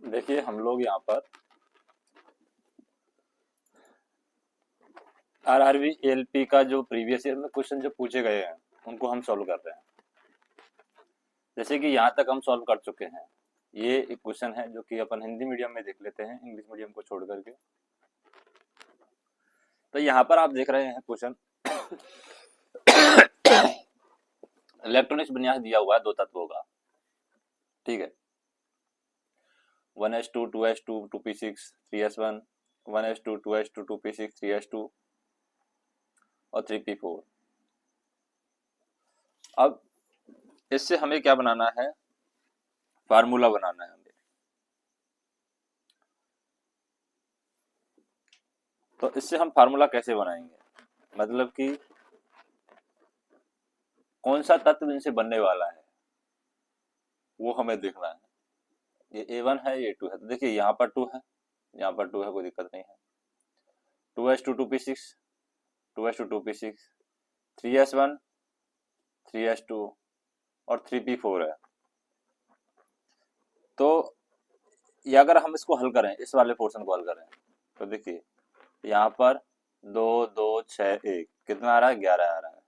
देखिए हम लोग यहाँ पर आरआरबी एलपी का जो प्रीवियस ईयर में क्वेश्चन जो पूछे गए हैं उनको हम सॉल्व कर रहे हैं। जैसे कि यहाँ तक हम सॉल्व कर चुके हैं। ये एक क्वेश्चन है जो कि अपन हिंदी मीडियम में देख लेते हैं, इंग्लिश मीडियम को छोड़ करके। तो यहाँ पर आप देख रहे हैं क्वेश्चन इलेक्ट्रॉनिक्स विन्यास दिया हुआ है दो तत्वों का, ठीक है। 1s2 2s2 2p6 3s1, 1s2 2s2 2p6 3s2 और 3p4। अब इससे हमें क्या बनाना है, फार्मूला बनाना है हमें। तो इससे हम फार्मूला कैसे बनाएंगे, मतलब कि कौन सा तत्व इनसे बनने वाला है वो हमें देखना है। ये A1 है, ये 2 है। तो देखिए यहाँ पर 2 है, यहाँ पर 2 है, कोई दिक्कत नहीं है। 2s2 2p6 2s2 2p6 3s1 3s2 और 3p4 है। तो ये अगर हम इसको हल करें, इस वाले पोर्शन को हल करें, तो देखिए यहाँ पर 2 2 6 1 कितना आ रहा है, 11 आ रहा है।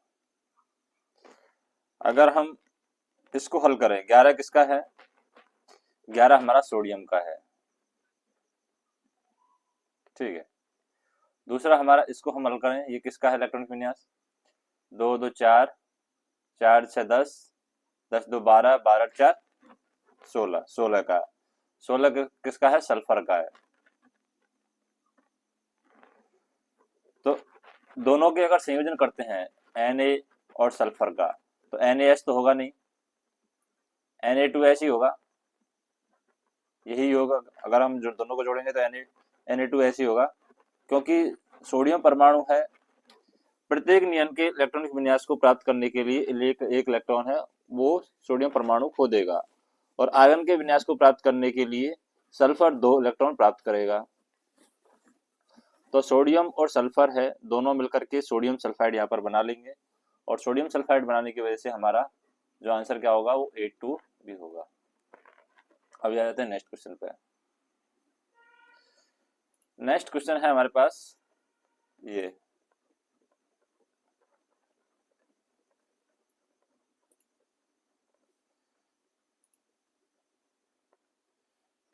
अगर हम इसको हल करें, 11 किसका है, 11 हमारा सोडियम का है, ठीक है। दूसरा हमारा इसको हम हल करें, ये किसका है इलेक्ट्रॉनिक विन्यास, 2 2 4 4 6 10 10 2 12 12 4 16 16 का, 16 किसका है, सल्फर का है। तो दोनों के अगर संयोजन करते हैं Na और सल्फर का, तो NaS तो होगा नहीं, Na2S ही होगा, यही होगा। अगर हम जो दोनों को जोड़ेंगे तो Na2S ही होगा, क्योंकि सोडियम परमाणु है। प्रत्येक नियन के इलेक्ट्रॉनिक विन्यास को प्राप्त करने के लिए एक इलेक्ट्रॉन है वो सोडियम परमाणु खो देगा, और आयरन के विन्यास को प्राप्त करने के लिए सल्फर 2 इलेक्ट्रॉन प्राप्त करेगा। तो सोडियम और सल्फर है, दोनों मिलकर के सोडियम सल्फाइड यहाँ पर बना लेंगे, और सोडियम सल्फाइड बनाने की वजह से हमारा जो आंसर क्या होगा वो 8 भी होगा। अब आ जाते हैं नेक्स्ट क्वेश्चन पे। नेक्स्ट क्वेश्चन है हमारे पास ये,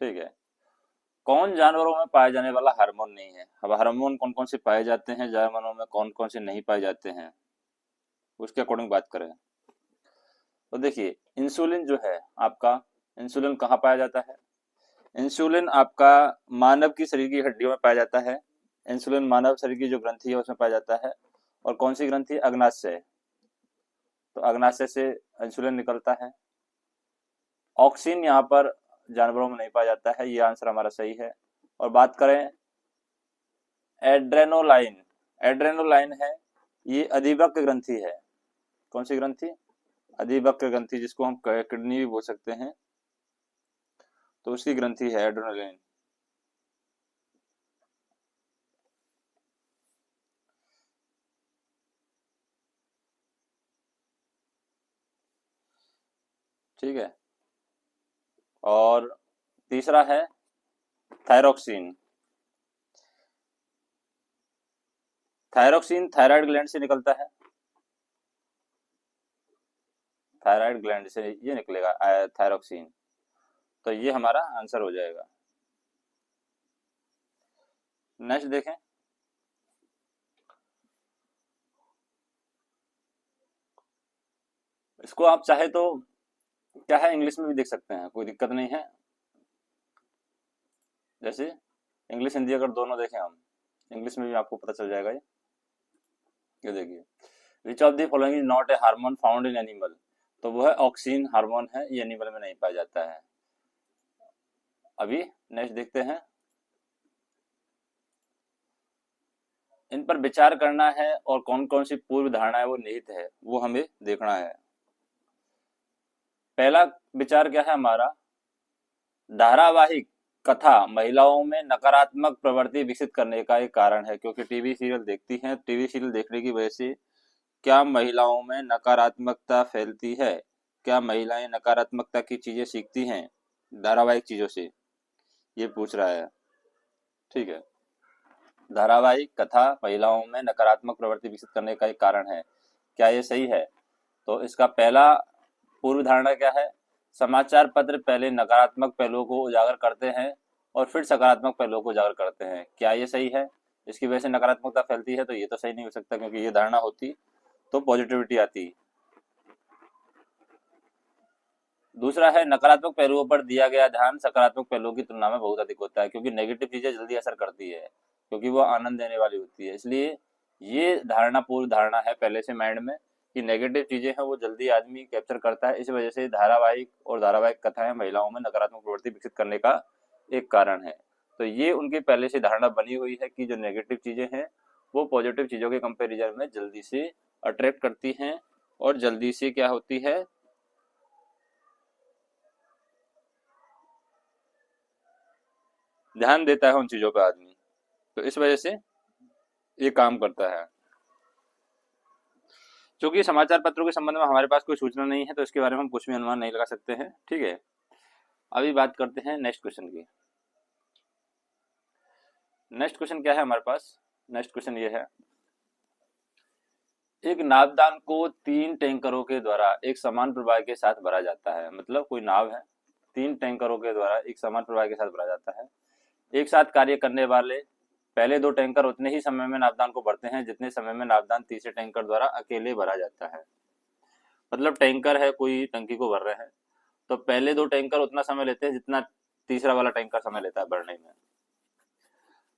ठीक है। कौन जानवरों में पाए जाने वाला हार्मोन नहीं है। अब हार्मोन कौन कौन से पाए जाते हैं जानवरों में, कौन कौन से नहीं पाए जाते हैं, उसके अकॉर्डिंग बात करें तो देखिए इंसुलिन जो है आपका, इंसुलिन कहाँ पाया जाता है, इंसुलिन आपका मानव की शरीर की हड्डियों में पाया जाता है। इंसुलिन मानव शरीर की जो ग्रंथि है उसमें पाया जाता है। और कौन सी ग्रंथि, अग्नाशय, तो अग्नाशय से इंसुलिन निकलता है। ऑक्सिन यहाँ पर जानवरों में नहीं पाया जाता है, ये आंसर हमारा सही है। और बात करें एड्रेनोलाइन, एड्रेनोलाइन है, ये अधिवक्र ग्रंथि है। कौन सी ग्रंथि, अधिवक्र ग्रंथि, जिसको हम किडनी भी बोल सकते हैं, तो उसकी ग्रंथि है एड्रेनोलाइन। ठीक है। और तीसरा है थायरोक्सिन, थायरोक्सिन थायराइड ग्लैंड से निकलता है, थायराइड ग्लैंड से ये निकलेगा थायरोक्सिन, तो ये हमारा आंसर हो जाएगा। नेक्स्ट देखें, इसको आप चाहे तो क्या है इंग्लिश में भी देख सकते हैं, कोई दिक्कत नहीं है। जैसे इंग्लिश हिंदी अगर दोनों देखें हम, इंग्लिश में भी आपको पता चल जाएगा। ये देखिए, which of the following is not a hormone found in animal, तो वो है ऑक्सिन हार्मोन है, ये एनिमल में नहीं पाया जाता है। अभी नेक्स्ट देखते हैं, इन पर विचार करना है और कौन कौन सी पूर्व धारणा है वो निहित है वो हमें देखना है। पहला विचार क्या है हमारा, धारावाहिक कथा महिलाओं में नकारात्मक प्रवृत्ति विकसित करने का एक कारण है, क्योंकि टीवी सीरियल देखती हैं, टीवी सीरियल देखने की वजह से क्या महिलाओं में नकारात्मकता फैलती है, क्या महिलाएं नकारात्मकता की चीजें सीखती हैं धारावाहिक चीजों से, ये पूछ रहा है। ठीक है, धारावाहिक कथा महिलाओं में नकारात्मक प्रवृत्ति विकसित करने का एक कारण है, क्या ये सही है? तो इसका पहला पूर्व धारणा क्या है? समाचार पत्र पहले नकारात्मक पहलुओं को उजागर करते हैं और फिर सकारात्मक पहलुओं को उजागर करते हैं, क्या ये सही है? इसकी वजह से नकारात्मकता फैलती है, तो ये तो सही नहीं हो सकता, क्योंकि ये धारणा होती तो पॉजिटिविटी आती। दूसरा है, नकारात्मक पहलुओं पर दिया गया ध्यान सकारात्मक पहलुओं की तुलना में बहुत अधिक होता है, क्योंकि नेगेटिव चीजें जल्दी असर करती है, क्योंकि वो आनंद देने वाली होती है। इसलिए ये धारणा पूर्व धारणा है पहले से माइंड में कि नेगेटिव चीजें हैं वो जल्दी आदमी कैप्चर करता है। इस वजह से धारावाहिक और धारावाहिक कथाएं महिलाओं में नकारात्मक प्रवृत्ति विकसित करने का एक कारण है। तो ये उनकी पहले से धारणा बनी हुई है कि जो नेगेटिव चीजें हैं वो पॉजिटिव चीजों के कंपेरिजन में जल्दी से अट्रैक्ट करती हैं और जल्दी से क्या होती है, ध्यान देता है उन चीजों पे आदमी। तो इस वजह से ये काम करता है। क्योंकि समाचार पत्रों के संबंध में हमारे पास कोई सूचना नहीं है, तो इसके बारे में हम कुछ भी अनुमान नहीं लगा सकते हैं। ठीक है, अभी बात करते हैं नेक्स्ट क्वेश्चन की। नेक्स्ट क्वेश्चन क्या है हमारे पास? नेक्स्ट क्वेश्चन ये है, एक नावदान को 3 टैंकरों के द्वारा एक समान प्रवाह के साथ भरा जाता है। मतलब कोई नाव है, 3 टैंकरों के द्वारा एक समान प्रवाह के साथ भरा जाता है। एक साथ कार्य करने वाले पहले 2 टैंकर उतने ही समय में नावदान को भरते हैं जितने समय में नावदान तीसरे टैंकर द्वारा अकेले भरा जाता है। मतलब टैंकर है, कोई टंकी को भर रहे हैं, तो पहले 2 टैंकर उतना समय लेते हैं जितना तीसरा वाला टैंकर समय लेता है भरने में।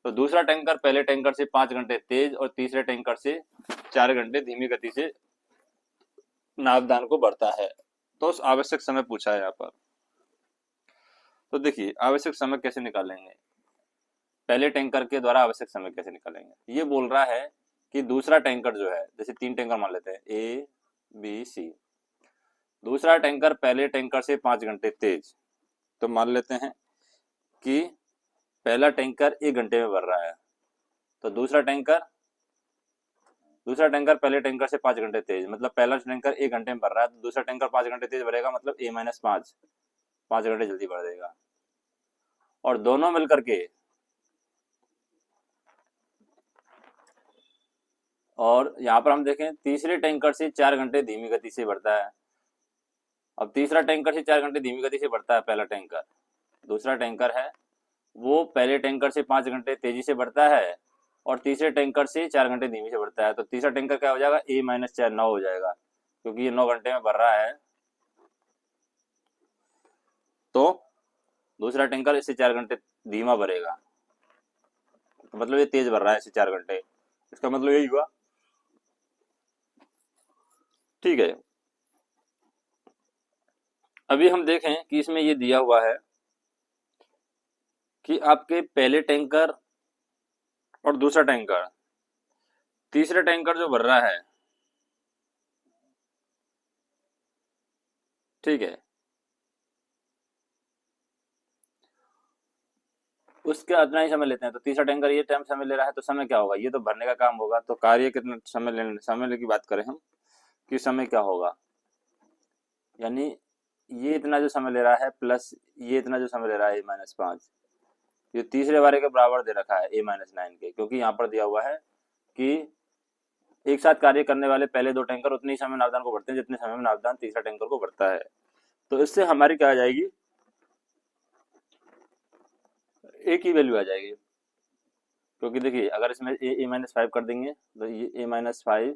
तो दूसरा टैंकर पहले टैंकर से 5 घंटे तेज और तीसरे टैंकर से 4 घंटे धीमी गति से नावदान को भरता है। तो उस आवश्यक समय पूछा है यहाँ पर। तो देखिए, आवश्यक समय कैसे निकालेंगे, पहले टैंकर के द्वारा आवश्यक समय कैसे निकालेंगे? ये बोल रहा है कि दूसरा टैंकर जो है, जैसे 3 टैंकर मान लेते हैं ए बी सी, दूसरा टैंकर पहले टैंकर से 5 घंटे तेज, तो मान लेते हैं कि पहला टैंकर 1 घंटे में भर रहा है, तो दूसरा टैंकर पहले टैंकर से 5 घंटे तेज, मतलब पहला टैंकर 1 घंटे में भर रहा है, तो दूसरा टैंकर 5 घंटे तेज भरेगा, मतलब A-5 5 घंटे जल्दी भर देगा। और दोनों मिलकर के, और यहाँ पर हम देखें तीसरे टैंकर से 4 घंटे धीमी गति से बढ़ता है। अब तीसरा टैंकर से 4 घंटे धीमी गति से बढ़ता है पहला टैंकर, दूसरा टैंकर है वो पहले टैंकर से 5 घंटे तेजी से बढ़ता है और तीसरे टैंकर से 4 घंटे धीमी से बढ़ता है। तो तीसरा टैंकर क्या हो जाएगा, A-4 9 हो जाएगा, क्योंकि ये 9 घंटे में भर रहा है। तो दूसरा टैंकर इससे 4 घंटे धीमा भरेगा, तो मतलब ये तेज भर रहा है इससे 4 घंटे, इसका मतलब यही हुआ। ठीक है, अभी हम देखें कि इसमें ये दिया हुआ है कि आपके पहले टैंकर और दूसरा टैंकर, तीसरा टैंकर जो भर रहा है, ठीक है, उसका इतना ही समय लेते हैं, तो तीसरा टैंकर ये टाइम समय ले रहा है, तो समय क्या होगा, ये तो भरने का काम होगा। तो कार्य कितना समय लेने, समय की बात करें हम कि समय क्या होगा, यानी ये इतना जो समय ले रहा है प्लस ये इतना जो समय ले रहा है A-5, ये तीसरे वाले के बराबर दे रखा है A-9 के, क्योंकि यहाँ पर दिया हुआ है कि एक साथ कार्य करने वाले पहले 2 टैंकर उतने ही समय नावदान को भरते हैं जितने समय में नावदान तीसरा टैंकर को भरता है। तो इससे हमारी क्या आ जाएगी, ए की वैल्यू आ जाएगी। क्योंकि देखिए अगर इसमें A-5 कर देंगे तो ये A-5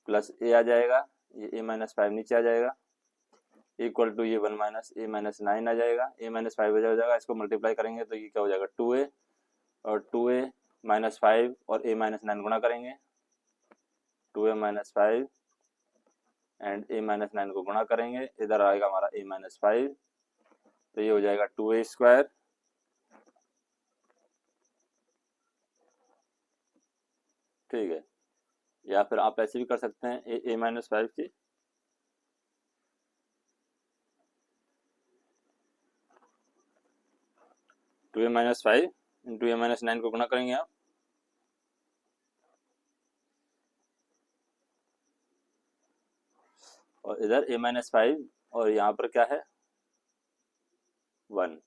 प्लस ए आ जाएगा, ये A-5 नीचे आ जाएगा, इक्वल टू ये 1 माइनस A-9 आ जाएगा, A-5 हो जाएगा, इसको मल्टीप्लाई करेंगे तो ये क्या हो जाएगा 2A, और 2A-5 और A-9 गुणा करेंगे, 2A-5 एंड A-9 को गुणा करेंगे, इधर आएगा हमारा A-5, तो ये हो जाएगा 2A², ठीक है। या फिर आप ऐसे भी कर सकते हैं A-5 की 2A-5 इंटू A-9 को गुणा करेंगे आप, और इधर A-5 और यहाँ पर क्या है 1,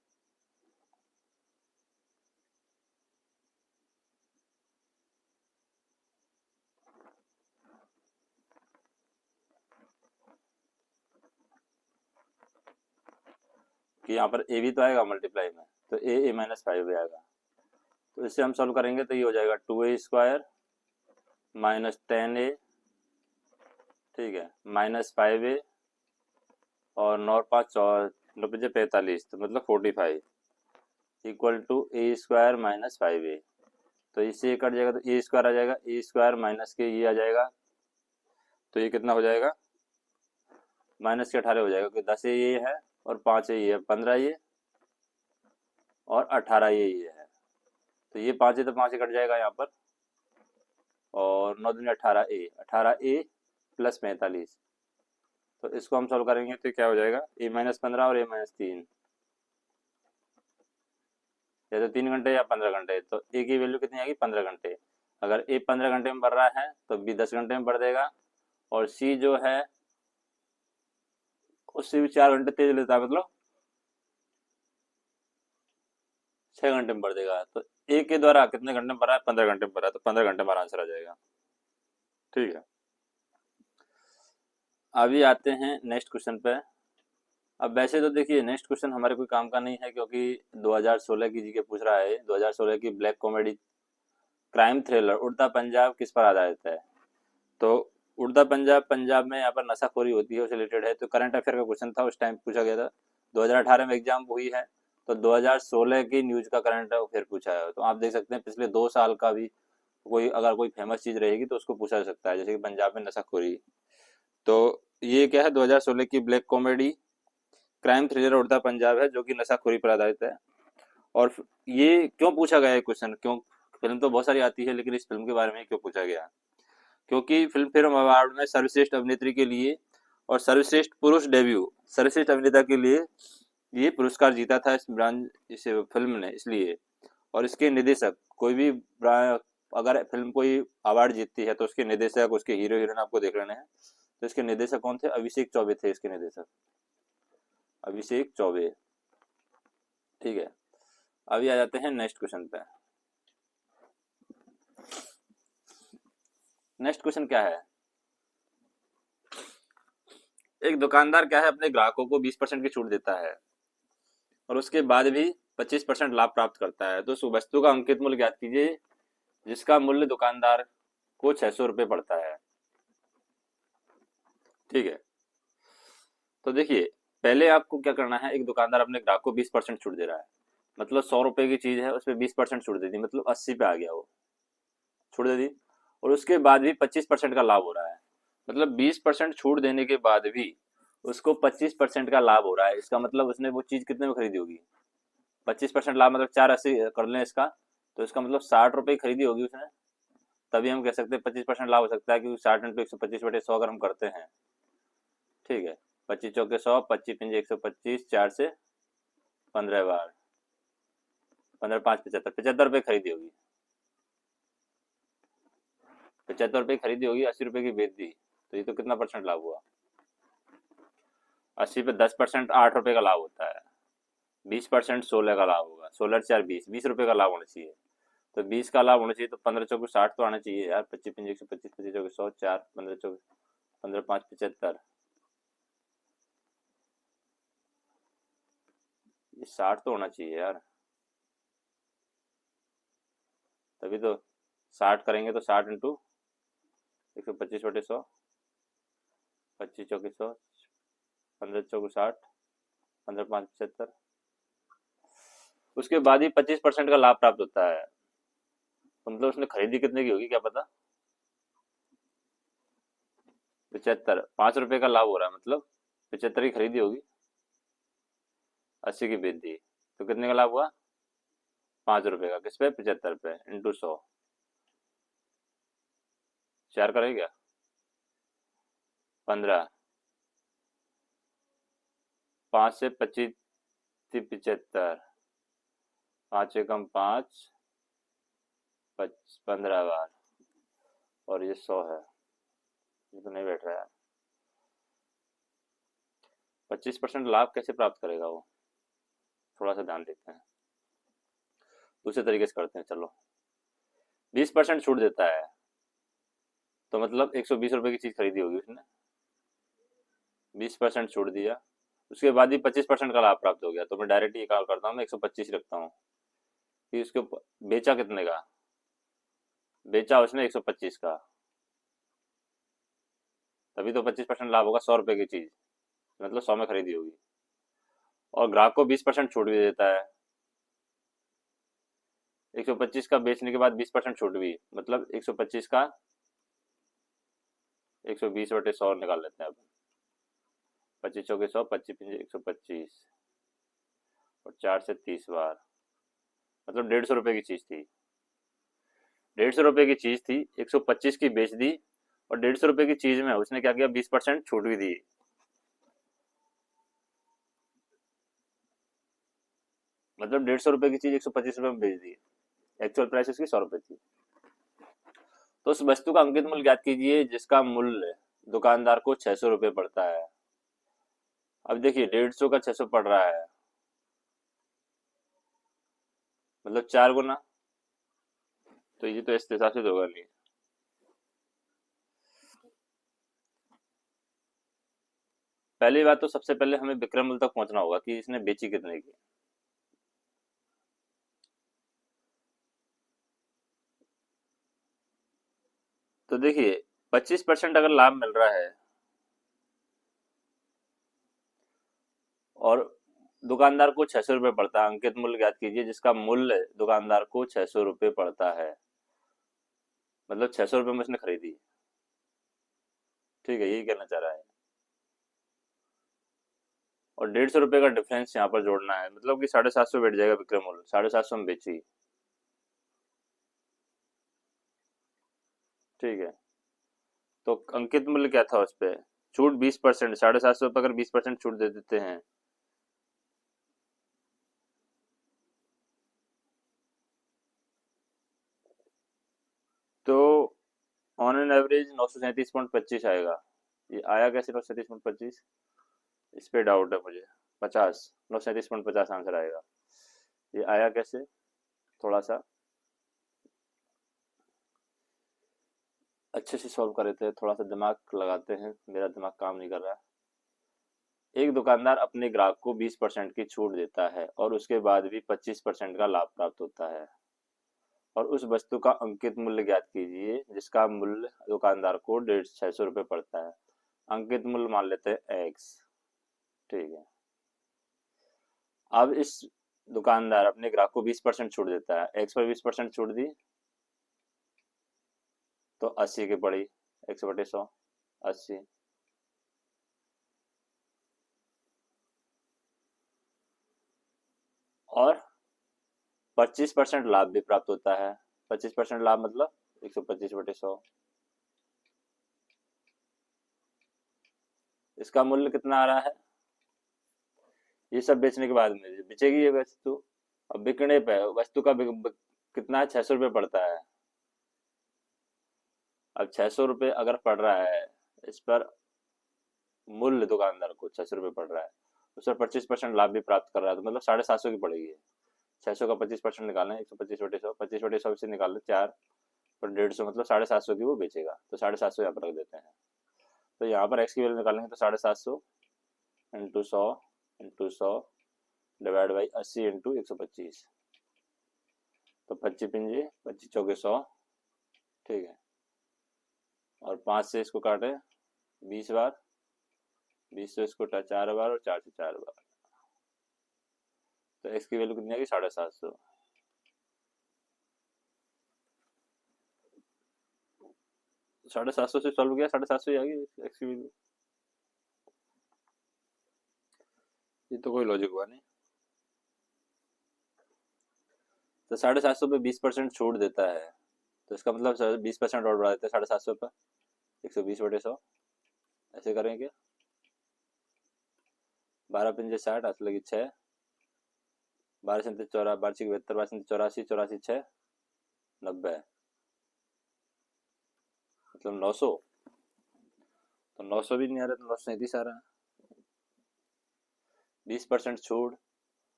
क्योंकि यहाँ पर ए भी तो आएगा मल्टीप्लाई में, तो ए माइनस 5 आएगा। तो इससे हम सॉल्व करेंगे तो ये हो जाएगा 2a² माइनस 10a, ठीक है, माइनस 5a और 9 5 और 9 45, तो मतलब 45 equal to a² minus 5a। तो इससे ये कट जाएगा तो a² आ जाएगा, a² माइनस के ये आ जाएगा, तो ये कितना हो जाएगा, माइनस के 18 हो जाएगा, क्योंकि 10a ये है और 5a ये है, 15 ये और 18 ये है। तो ये 5 है तो 5 कट जाएगा यहाँ पर, और 9 दूनी 18a, 18a प्लस 45। तो इसको हम सॉल्व करेंगे तो क्या हो जाएगा, a माइनस 15 और a माइनस 3, या तो 3 घंटे या 15 घंटे। तो a की वैल्यू कितनी आएगी, 15 घंटे। अगर a 15 घंटे में बढ़ रहा है तो b 10 घंटे में बढ़ देगा, और c जो है उससे भी 4 घंटे तेज लेता है, मतलब 6 घंटे में बढ़ देगा। तो a के द्वारा कितने घंटे में बढ़ रहा है, 15 घंटे में बढ़ रहा है, तो 15 घंटे में हमारा आंसर आ जाएगा। ठीक है, अभी आते हैं नेक्स्ट क्वेश्चन पे। अब वैसे तो देखिए नेक्स्ट क्वेश्चन हमारे कोई काम का नहीं है, क्योंकि 2016 की जीके पूछ रहा है, 2016 की ब्लैक कॉमेडी क्राइम थ्रिलर उड़ता पंजाब किस पर आधारित है। तो उड़ता पंजाब, पंजाब में यहाँ पर नशाखोरी होती है, उससे रिलेटेड है। तो करंट अफेयर का क्वेश्चन था, उस टाइम पूछा गया था, 2018 में एग्जाम हुई है, तो 2016 की न्यूज का करंट अफेयर पूछा है। तो आप देख सकते हैं पिछले 2 साल का भी कोई अगर कोई फेमस चीज रहेगी तो उसको पूछा जा सकता है, जैसे कि पंजाब में नशाखोरी। तो ये क्या है, 2016 की ब्लैक कॉमेडी क्राइम थ्रिलर उड़ता पंजाब है, जो कि नशाखोरी पर आधारित है। और ये क्यों पूछा गया है क्वेश्चन, क्यों, फिल्म तो बहुत सारी आती है, लेकिन इस फिल्म के बारे में क्यों पूछा गया, क्योंकि फिल्म फेयर अवार्ड में सर्वश्रेष्ठ अभिनेत्री के लिए और सर्वश्रेष्ठ पुरुष डेब्यू सर्वश्रेष्ठ अभिनेता के लिए ये पुरस्कार जीता था इस फिल्म ने, इसलिए। और इसके निर्देशक, कोई भी अगर फिल्म कोई अवार्ड जीतती है तो उसके निर्देशक, उसके हीरो हीरोइन आपको देख लेने हैं। तो इसके निर्देशक कौन थे, अभिषेक चौबे थे इसके निर्देशक, अभिषेक चौबे। ठीक है, अभी आ जाते हैं नेक्स्ट क्वेश्चन पे। नेक्स्ट क्वेश्चन क्या है, एक दुकानदार क्या है अपने ग्राहकों को 20% की छूट देता है और उसके बाद भी 25% लाभ प्राप्त करता है। तो उस वस्तु का अंकित मूल्य ज्ञात कीजिए जिसका मूल्य दुकानदार को 600 रुपये पड़ता है। ठीक है, तो देखिए पहले आपको क्या करना है, एक दुकानदार अपने ग्राहक को 20% छूट दे रहा है, मतलब 100 रुपए की चीज है, उसपे 20% छूट दे दी, मतलब 80 पे आ गया, वो छूट दे दी। और उसके बाद भी 25% का लाभ हो रहा है, मतलब 20% छूट देने के बाद भी उसको 25% का लाभ हो रहा है। इसका मतलब उसने वो चीज कितने में खरीदी होगी, 25% लाभ मतलब 480 कर लें इसका, तो इसका मतलब 60 रुपए खरीदी होगी उसने, तभी हम कह सकते हैं 25% लाभ हो सकता है, क्योंकि 60 इंटू 125/100 अगर हम करते हैं, ठीक है, 25 चौके 100, 25 पंजे 125, 4 से 15 बार, 15 5 75, 75 रुपए खरीदी होगी, 75 रुपए खरीदी होगी, 80 रुपए की बेच दी, तो ये तो कितना परसेंट लाभ हुआ, 80 पे 10% 8 रुपए का लाभ होता है, 20% 16 का लाभ होगा, 16 4 20 रुपए का लाभ होना चाहिए। तो 20 का लाभ होना चाहिए, तो 15 चौके 60 तो आना चाहिए यार, 25 पंजे 125, 25 चौके 100, 4 15 चौके 15 5 75, ये 60 तो होना चाहिए यार, तभी तो 60 करेंगे तो 60 इंटू 125/100, 25 चौके 100, 15 चौके 60, 15 5 75, उसके बाद ही 25% का लाभ प्राप्त होता है। तो मतलब उसने खरीदी कितने की होगी क्या पता, 75, 5 रुपए का लाभ हो रहा है, मतलब 75 की खरीदी होगी, 80 की बेच दी, तो कितने का लाभ हुआ, 5 रुपए का, किस पे, 75 पे, इंटू 100, 4 करेगा क्या, 15, 5 से 25 75, 5 एकम 5, 15 बार, और ये 100 है, ये तो नहीं बैठ रहा है। 25% लाभ कैसे प्राप्त करेगा वो, थोड़ा सा ध्यान देते हैं, दूसरे तरीके से करते हैं। चलो 20% छूट देता है, तो मतलब 120 रुपए की चीज खरीदी होगी उसने, 20% छूट दिया, उसके बाद ही 25% का लाभ प्राप्त हो गया, तो मैं डायरेक्ट ये कॉल करता हूँ, मैं 125 रखता हूँ कि उसके बेचा कितने का, बेचा उसने 125 का, तभी तो 25% लाभ होगा। 100 रुपए की चीज मतलब 100 में खरीदी होगी, और ग्राहक को 20% छूट भी देता है। 125 का बेचने के बाद 20% छूट भी, मतलब 125 का 120/100 निकाल लेते हैं अब। 25 चौके 100, 25 125, और 4 से 30 बार, मतलब 150 रुपए की चीज थी। 150 रुपए की चीज थी, 125 की बेच दी, और 150 रुपए की चीज में उसने क्या किया, 20% छूट भी दी। मतलब 150 रुपए की चीज 125 रुपए में बेच दी, एक्चुअल प्राइस उसकी 100 रुपए थी। तो उस वस्तु का अंकित मूल्य ज्ञात कीजिए जिसका मूल्य दुकानदार को 600 रुपये पड़ता है। अब देखिए 150 का 600 पड़ रहा है, मतलब 4 गुना, तो ये तो इस हिसाब से तो होगा नहीं। पहली बात तो सबसे पहले हमें विक्रय मूल्य तक पहुंचना होगा कि इसने बेची कितने की। तो देखिए 25% अगर लाभ मिल रहा है, और दुकानदार को 600 रुपये पड़ता है, अंकित मूल्य ज्ञात कीजिए जिसका मूल्य दुकानदार को 600 रुपये पड़ता है, मतलब 600 रुपये में उसने खरीदी। ठीक है, यही कहना चाह रहा है। और 150 रुपये का डिफरेंस यहाँ पर जोड़ना है, मतलब कि 750 बैठ जाएगा विक्रय मूल्य, 750 में बेची। ठीक है, तो अंकित मूल्य क्या था उस पे, छूट 20%, 750 पे अगर 20% छूट दे देते हैं, तो ऑन एन एवरेज 937.25 आएगा। ये आया कैसे 937.25, इस पे डाउट है मुझे। 50, 937.50 आंसर आएगा। ये आया कैसे, थोड़ा सा अच्छे से सॉल्व कर लेते हैं, थोड़ा सा दिमाग लगाते हैं, मेरा दिमाग काम नहीं कर रहा है। एक दुकानदार अपने ग्राहक को 20% की छूट देता है और उसके बाद भी 25% का लाभ प्राप्त होता है, और उस वस्तु का अंकित मूल्य ज्ञात कीजिए जिसका मूल्य दुकानदार को 650 रुपये पड़ता है। अंकित मूल्य मान लेते हैं एक्स। ठीक है, अब इस दुकानदार अपने ग्राहक को 20% छूट देता है, एक्स पर 20% छूट दी तो 80 की पड़ी, 100/100, 80। और 25% लाभ भी प्राप्त होता है। 25% लाभ मतलब 125/100। इसका मूल्य कितना आ रहा है, ये सब बेचने के बाद में बेचेगी ये वस्तु। अब बिकने पे वस्तु का कितना है, 600 रुपये पड़ता है। अब 600 रुपये अगर पड़ रहा है, इस पर मूल्य दुकानदार को 600 रुपये पड़ रहा है, उस पर 25% लाभ भी प्राप्त कर रहा है, तो मतलब 750 की पड़ेगी। 600 का 25% निकालें, 125/100, 25/100 से निकाल 4 पर 150, मतलब 750 की वो बेचेगा, तो 750 यहाँ पर रख देते हैं। तो यहाँ पर एक्स की वैल्यू निकालेंगे तो 750 into 100 into 100 divide by 80 into 125, तो 25 पंजे 25 चौके 100। ठीक है, और 5 से इसको काटे 20 बार, 20 से इसको 4 बार, और 4 से 4 बार, तो एक्स की वैल्यू कितनी आएगी, 750। 750 से सॉल्व किया, 750 ही आ गई एक्स की वैल्यू। ये तो कोई लॉजिक हुआ नहीं। तो 750 पे 20% छूट देता है, तो इसका मतलब 20% और बढ़ा देते हैं 750 पर, 120/100। ऐसे करेंगे, 12 पंजे 60, हाथ लगी 6, 12 से 72, 12 से 84, 6 90, मतलब 900। तो 900 भी नहीं आ रहा, तो 937 आ रहा है। 20% छूट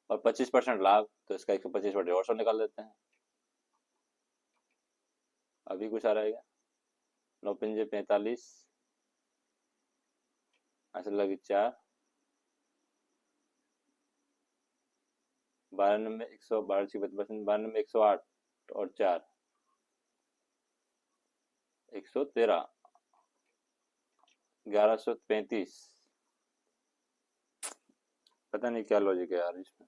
और 25% लाभ, तो इसका 125/100 निकाल देते हैं। अभी कुछ आ रहा है क्या, 9 पंजे 45, ऐसे लगी 4, 92, 112, 52%, 92, 108 और 4, 113, 1135। पता नहीं क्या लॉजिक है यार इसमें।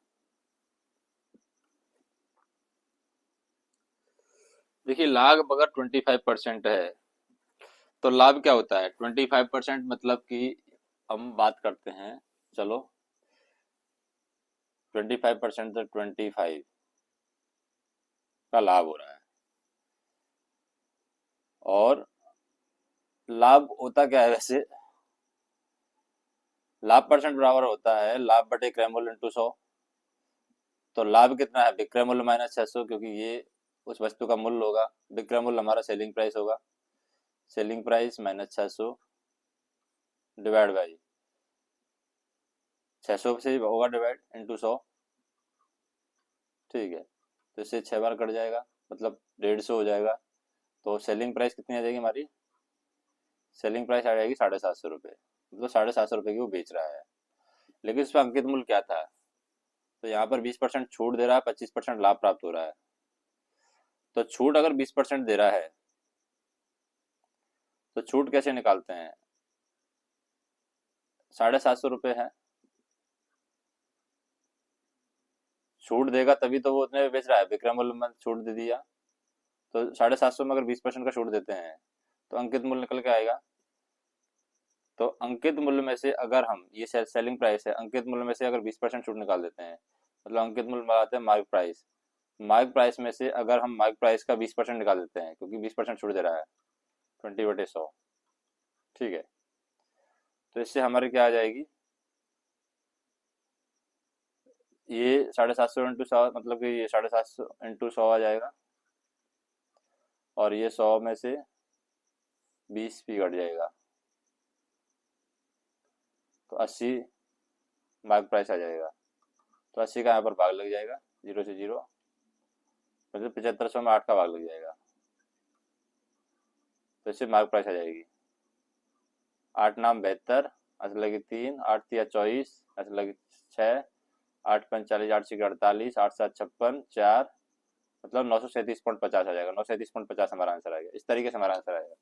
देखिए लाभ अगर 25% है तो लाभ क्या होता है? 25% मतलब कि हम बात करते हैं, चलो 25% तो 25 का लाभ हो रहा है। और लाभ होता क्या है वैसे? लाभ परसेंट बराबर होता है लाभ बटे क्रय मूल्य इंटू 100। तो लाभ कितना है? विक्रय मूल्य माइनस 600, क्योंकि ये उस वस्तु का मूल्य होगा। विक्रय मूल्य हमारा सेलिंग प्राइस होगा। Selling price minus 600 divide by 600 से होगा डिवाइड इंटू 100। ठीक है, तो इससे 6 बार कट जाएगा, मतलब 150 हो जाएगा। तो सेलिंग प्राइस कितनी आ जाएगी हमारी? सेलिंग प्राइस आ जाएगी 750 रुपये, मतलब 750 रुपये की वो बेच रहा है। लेकिन उसका अंकित मूल्य क्या था? तो यहाँ पर 20% छूट दे रहा है, 25% लाभ प्राप्त हो रहा है। तो छूट अगर 20% दे रहा है तो छूट कैसे निकालते हैं? 750 रुपये है, छूट देगा तभी तो वो उतने में बेच रहा है। विक्रय मूल्य में छूट दे दिया तो 750 में अगर 20% का छूट देते हैं तो अंकित मूल्य निकल के आएगा। तो अंकित मूल्य में से अगर हम ये सेलिंग प्राइस है, अंकित मूल्य में से अगर 20% छूट निकाल देते हैं, मतलब अंकित मूल्य लगाते हैं मार्क प्राइस। मार्क प्राइस में से अगर हम मार्क प्राइस का 20% निकाल देते हैं, क्योंकि 20% छूट दे रहा है 20/100। ठीक है, तो इससे हमारी क्या आ जाएगी? ये 750 इंटू 100, मतलब कि ये 750 इंटू 100 आ जाएगा। और ये 100 में से 20 भी घट जाएगा तो 80 मार्क प्राइस आ जाएगा। तो 80 का यहाँ पर भाग लग जाएगा, 0 से 0, मतलब 7500 में 8 का भाग लग जाएगा। तो इससे मार्क प्राइस आ जाएगी 8 नाम 72, 8 लगी 3, 8 तिया 24, 8 लगी 6, 8 5 40, 8 6 48, 8 7 56, 4, मतलब 937.50 आ जाएगा। 937.50 हमारा आंसर आएगा। इस तरीके से हमारा आंसर आएगा।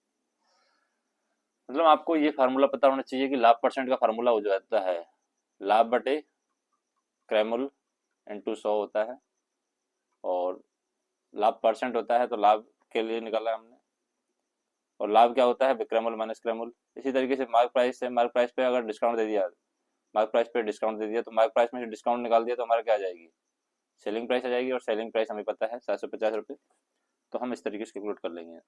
मतलब आपको ये फार्मूला पता होना चाहिए कि लाभ परसेंट का फार्मूला हो जाता है लाभ बटे क्रय मूल्य इंटू 100 होता है, और लाभ परसेंट होता है तो लाभ के लिए निकाला हमने, और लाभ क्या होता है? विक्रय मूल्य माइनस क्रय मूल्य। इसी तरीके से मार्क प्राइस है, मार्क प्राइस पे अगर डिस्काउंट दे दिया, मार्क प्राइस पे डिस्काउंट दे दिया तो मार्क प्राइस में से डिस्काउंट निकाल दिया तो हमारा क्या आ जाएगी? सेलिंग प्राइस आ जाएगी। और सेलिंग प्राइस हमें पता है 750 रुपये। तो हम इस तरीके से कैलकुलेट कर लेंगे।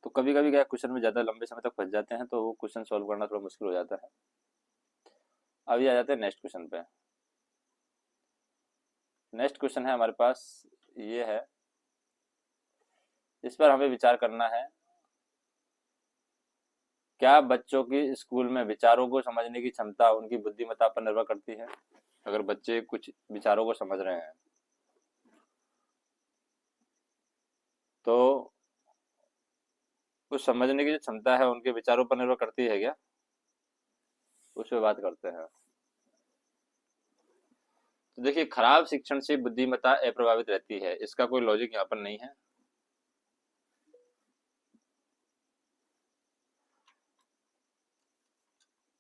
तो कभी कभी क्या क्वेश्चन में ज़्यादा लंबे समय तक फंस जाते हैं तो वो क्वेश्चन सॉल्व करना थोड़ा मुश्किल हो जाता है। अभी आ जाते हैं नेक्स्ट क्वेश्चन पे। नेक्स्ट क्वेश्चन है हमारे पास, ये है, इस पर हमें विचार करना है। क्या बच्चों की स्कूल में विचारों को समझने की क्षमता उनकी बुद्धिमत्ता पर निर्भर करती है? अगर बच्चे कुछ विचारों को समझ रहे हैं तो उस समझने की जो क्षमता है उनके विचारों पर निर्भर करती है क्या? उस पर बात करते हैं। तो देखिए खराब शिक्षण से बुद्धिमत्ता अप्रभावित रहती है, इसका कोई लॉजिक यहाँ पर नहीं है।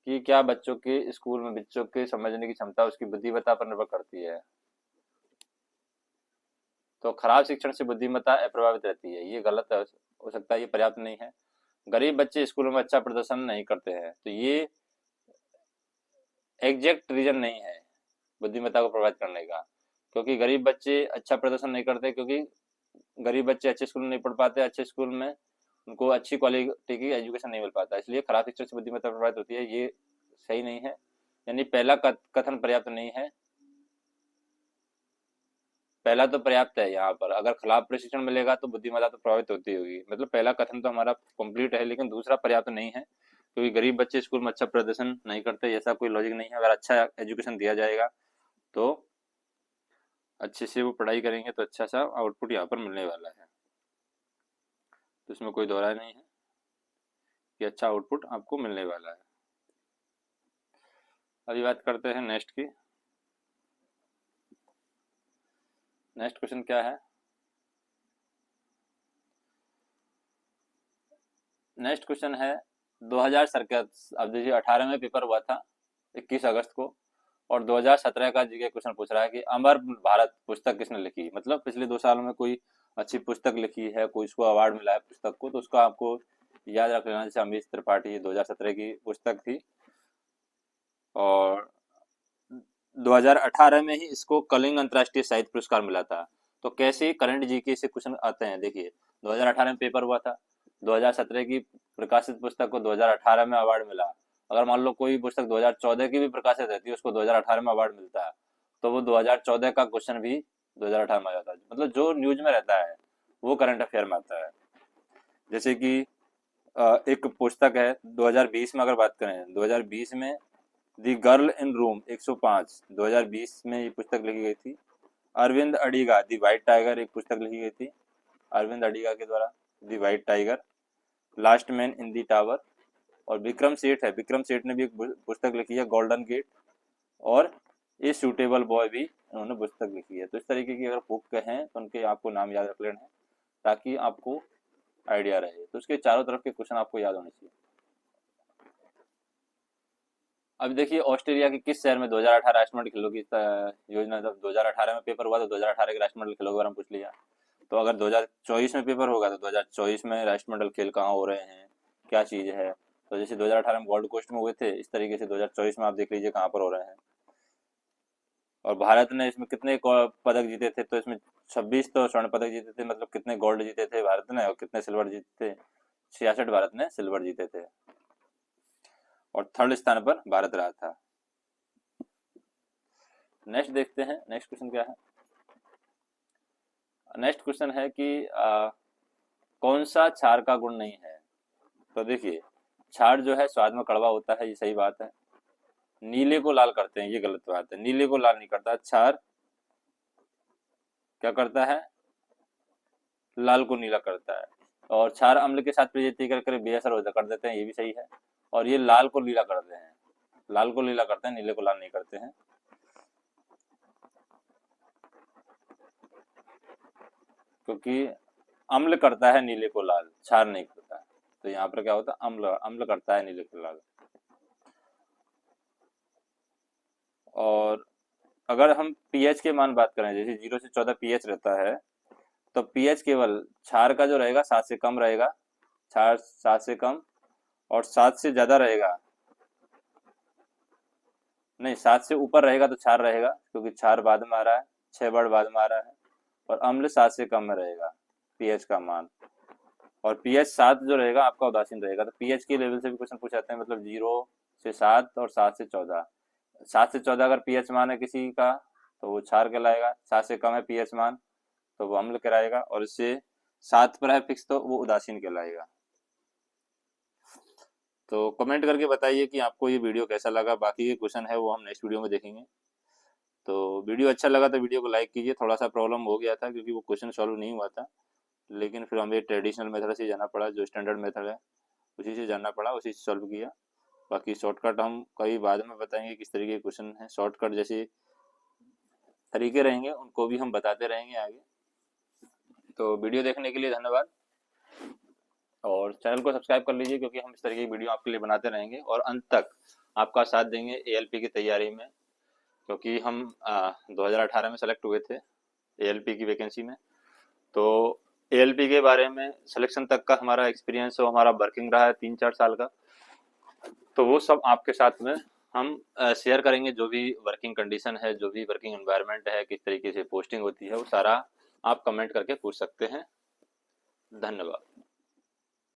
कि क्या बच्चों के स्कूल में बच्चों के समझने की क्षमता उसकी बुद्धिमत्ता पर निर्भर करती है? तो खराब शिक्षण से बुद्धिमत्ता अप्रभावित रहती है, ये गलत हो सकता है, ये पर्याप्त नहीं है। गरीब बच्चे स्कूलों में अच्छा प्रदर्शन नहीं करते हैं, तो ये एग्जैक्ट रीजन नहीं है बुद्धिमत्ता को प्रभावित करने का। क्योंकि गरीब बच्चे अच्छा प्रदर्शन नहीं करते क्योंकि गरीब बच्चे अच्छे स्कूल में नहीं पढ़ पाते, अच्छे स्कूल में उनको अच्छी क्वालिटी की एजुकेशन नहीं मिल पाता, इसलिए खराब शिक्षण से बुद्धिमत्ता प्रभावित होती है, ये सही नहीं है। यानी पहला कथन पर्याप्त नहीं है। पहला तो पर्याप्त है, यहाँ पर अगर खराब प्रशिक्षण मिलेगा तो बुद्धिमत्ता तो प्रभावित होती होगी, मतलब पहला कथन तो हमारा कंप्लीट है, लेकिन दूसरा पर्याप्त नहीं है। क्योंकि गरीब बच्चे स्कूल में अच्छा प्रदर्शन नहीं करते, ऐसा कोई लॉजिक नहीं है। अगर अच्छा एजुकेशन दिया जाएगा तो अच्छे से वो पढ़ाई करेंगे तो अच्छा सा आउटपुट यहाँ पर मिलने वाला है। तो इसमें कोई दोहराई नहीं है कि अच्छा आउटपुट आपको मिलने वाला है। अभी बात करते हैं नेक्स्ट की। नेक्स्ट क्वेश्चन क्या है? नेक्स्ट क्वेश्चन है 2017, अब देखिए 18 में पेपर हुआ था 21 अगस्त को, और 2017 का जीके क्वेश्चन पूछ रहा है कि अमर भारत पुस्तक किसने लिखी। मतलब पिछले 2 सालों में कोई अच्छी पुस्तक लिखी है, कोई इसको अवार्ड मिला है पुस्तक को, तो उसका आपको याद रख लेना। जैसे अमीश त्रिपाठी 2017 की पुस्तक थी, और 2018 में ही इसको कलिंग अंतर्राष्ट्रीय साहित्य पुरस्कार मिला था। तो कैसे करंट जीके से क्वेश्चन आते हैं, देखिए 2018 में पेपर हुआ था, 2017 की प्रकाशित पुस्तक को 2018 में अवार्ड मिला। अगर मान लो कोई पुस्तक 2014 की भी प्रकाशित रहती है, उसको 2018 में अवार्ड मिलता है, तो वो 2014 का क्वेश्चन भी 2018 में आ जाता है। मतलब जो न्यूज में रहता है वो करंट अफेयर में आता है। जैसे कि एक पुस्तक है 2020 में, अगर बात करें 2020 में दी गर्ल इन रूम 105, 2020 में ये पुस्तक लिखी गई थी। Aravind Adiga the White Tiger एक पुस्तक लिखी गई थी अरविंद अडिगा के द्वारा, the White Tiger. Last Man in the Tower, और विक्रम सेठ है, विक्रम सेठ ने भी एक पुस्तक लिखी है गोल्डन गेट, और ए सूटेबल बॉय भी उन्होंने पुस्तक लिखी है। तो इस तरीके की अगर बुक हैं तो उनके आपको नाम याद रख लेना है ताकि आपको आइडिया रहे। तो उसके चारों तरफ के क्वेश्चन आपको याद होने चाहिए। अब देखिए ऑस्ट्रेलिया के किस शहर में 2018 राष्ट्रमंडल खेलों की योजना, जब 2018 में पेपर हुआ तो 2018 के राष्ट्रमंडल खेलों के बारे में पूछ लिया। तो अगर 2024 में पेपर होगा तो 2024 में राष्ट्रमंडल खेल कहाँ हो रहे हैं, क्या चीज़ है। तो जैसे 2018 में गोल्ड कोस्ट में हुए थे, इस तरीके से 2024 में आप देख लीजिए कहाँ पर हो रहे हैं। और भारत ने इसमें कितने पदक जीते थे, तो इसमें 26 तो स्वर्ण पदक जीते थे। मतलब कितने गोल्ड जीते थे भारत ने और कितने सिल्वर जीते थे, 66 भारत ने सिल्वर जीते थे, और थर्ड स्थान पर भारत रहा था। नेक्स्ट देखते हैं, नेक्स्ट क्वेश्चन क्या है। नेक्स्ट क्वेश्चन है कि कौन सा क्षार का गुण नहीं है। तो देखिए क्षार जो है स्वाद में कड़वा होता है, ये सही बात है। नीले को लाल करते हैं, ये गलत बात है। नीले को लाल नहीं करता, क्षार क्या करता है, लाल को नीला करता है। और क्षार अम्ल के साथ प्रजाति कर बेअसर हो कर देते हैं, ये भी सही है। और ये लाल को नीला करते हैं, लाल को नीला करते हैं, नीले को लाल नहीं करते हैं। क्योंकि अम्ल करता है नीले को लाल, क्षार नहीं करता है। तो यहाँ पर क्या होता है, अम्ल अम्ल करता है नीले को लाल। और अगर हम पीएच के मान बात करें, जैसे 0 से 14 पीएच रहता है, तो पीएच केवल क्षार का जो रहेगा 7 से कम रहेगा, क्षार 7 से कम, और 7 से ज्यादा रहेगा, नहीं 7 से ऊपर रहेगा तो क्षार रहेगा, क्योंकि क्षार बाद में आ रहा है, 6 बार बाद में आ रहा है। और अम्ल 7 से कम में रहेगा पीएच का मान। और पीएच 7 जो रहेगा आपका उदासीन रहेगा। तो पीएच के लेवल से भी क्वेश्चन पूछ जाते हैं, मतलब 0 से 7 और 7 से 14। 7 से 14 अगर पीएच मान है किसी का तो वो क्षार कहलाएगा, 7 से कम है पीएच मान तो वो अम्ल कहलाएगा, और इससे 7 पर है फिक्स तो वो उदासीन कहलाएगा। तो कमेंट करके बताइए कि आपको ये वीडियो कैसा लगा। बाकी के क्वेश्चन है वो हम नेक्स्ट वीडियो में देखेंगे। तो वीडियो अच्छा लगा तो वीडियो को लाइक कीजिए। थोड़ा सा प्रॉब्लम हो गया था क्योंकि वो क्वेश्चन सॉल्व नहीं हुआ था, लेकिन फिर हमें ट्रेडिशनल मेथड से जाना पड़ा, जो स्टैंडर्ड मेथड है उसी से जानना पड़ा, उसी से सॉल्व किया। बाकी शॉर्टकट हम कई बाद में बताएंगे किस तरीके के क्वेश्चन हैं। शॉर्टकट जैसे तरीके रहेंगे उनको भी हम बताते रहेंगे आगे। तो वीडियो देखने के लिए धन्यवाद, और चैनल को सब्सक्राइब कर लीजिए क्योंकि हम इस तरीके की वीडियो आपके लिए बनाते रहेंगे और अंत तक आपका साथ देंगे एएलपी की तैयारी में। क्योंकि हम 2018 में सेलेक्ट हुए थे एएलपी की वैकेंसी में, तो एएलपी के बारे में सिलेक्शन तक का हमारा एक्सपीरियंस हो, हमारा वर्किंग रहा है 3-4 साल का, तो वो सब आपके साथ में हम शेयर करेंगे। जो भी वर्किंग कंडीशन है, जो भी वर्किंग एनवायरनमेंट है, किस तरीके से पोस्टिंग होती है, वो सारा आप कमेंट करके पूछ सकते हैं। धन्यवाद।